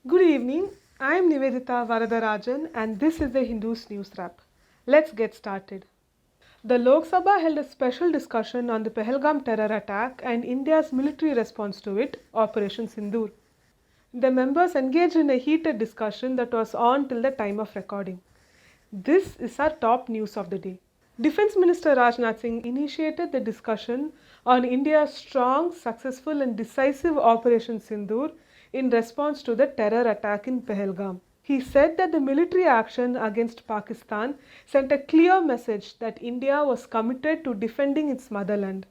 Good evening. I am Nivedita Varadarajan and this is the Hindu's Newswrap. Let's get started. The Lok Sabha held a special discussion on the Pahalgam terror attack and India's military response to it, Operation Sindoor. The members engaged in a heated discussion that was on till the time of recording. This is our top news of the day. Defense Minister Rajnath Singh initiated the discussion on India's strong, successful and decisive Operation Sindoor in response to the terror attack in Pahalgam. He said that the military action against Pakistan sent a clear message that India was committed to defending its motherland.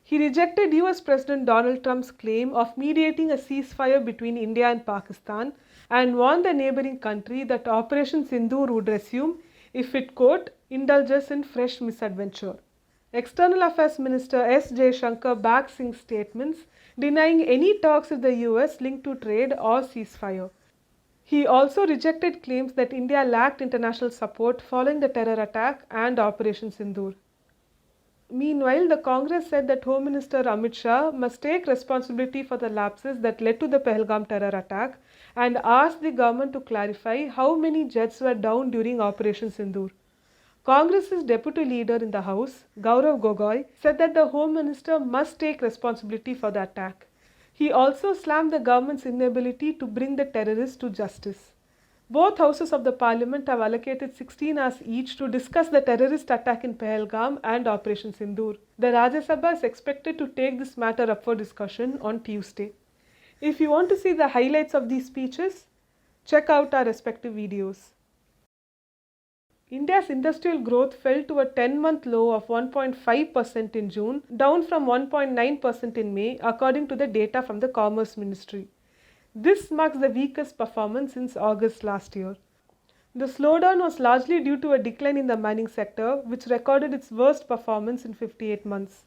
He rejected US President Donald Trump's claim of mediating a ceasefire between India and Pakistan and warned the neighboring country that Operation Sindoor would resume if it, quote, indulges in fresh misadventure. External Affairs Minister S. Jaishankar backed Singh's statements, denying any talks with the US linked to trade or ceasefire. He also rejected claims that India lacked international support following the terror attack and Operation Sindoor. Meanwhile, the Congress said that Home Minister Amit Shah must take responsibility for the lapses that led to the Pahalgam terror attack and asked the government to clarify how many jets were down during Operation Sindoor. Congress's deputy leader in the House, Gaurav Gogoi, said that the Home Minister must take responsibility for the attack. He also slammed the government's inability to bring the terrorists to justice. Both houses of the parliament have allocated 16 hours each to discuss the terrorist attack in Pahalgam and Operation Sindoor. The Rajya Sabha is expected to take this matter up for discussion on Tuesday. If you want to see the highlights of these speeches, check out our respective videos. India's industrial growth fell to a 10-month low of 1.5% in June, down from 1.9% in May, according to the data from the Commerce Ministry. This marks the weakest performance since August last year. The slowdown was largely due to a decline in the mining sector, which recorded its worst performance in 58 months.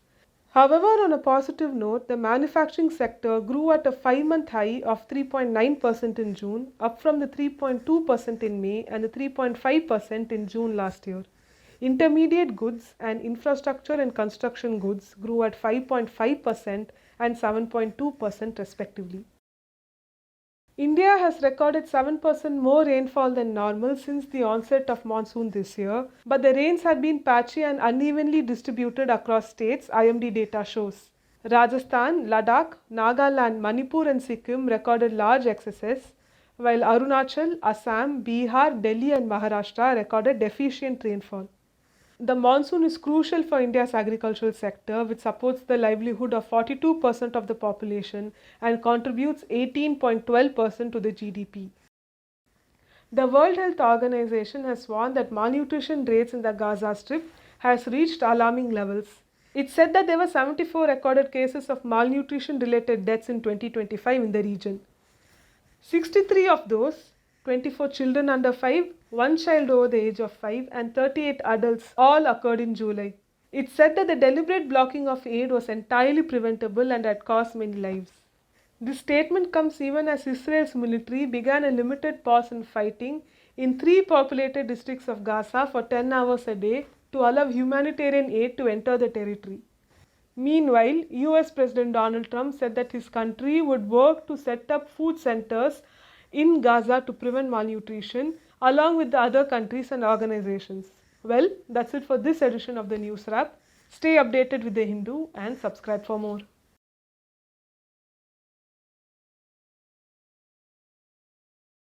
However, on a positive note, the manufacturing sector grew at a 5-month high of 3.9% in June, up from the 3.2% in May and the 3.5% in June last year. Intermediate goods and infrastructure and construction goods grew at 5.5% and 7.2% respectively. India has recorded 7% more rainfall than normal since the onset of monsoon this year, but the rains have been patchy and unevenly distributed across states, IMD data shows. Rajasthan, Ladakh, Nagaland, Manipur and Sikkim recorded large excesses, while Arunachal, Assam, Bihar, Delhi and Maharashtra recorded deficient rainfall. The monsoon is crucial for India's agricultural sector, which supports the livelihood of 42% of the population and contributes 18.12% to the GDP. The World Health Organization has warned that malnutrition rates in the Gaza Strip has reached alarming levels. It said that there were 74 recorded cases of malnutrition-related deaths in 2025 in the region. 63 of those, 24 children under 5, 1 child over the age of 5 and 38 adults all occurred in July. It said that the deliberate blocking of aid was entirely preventable and had cost many lives. This statement comes even as Israel's military began a limited pause in fighting in 3 populated districts of Gaza for 10 hours a day to allow humanitarian aid to enter the territory. Meanwhile, US President Donald Trump said that his country would work to set up food centers in Gaza to prevent malnutrition, along with the other countries and organizations. Well, that's it for this edition of the News Wrap. Stay updated with the Hindu and subscribe for more.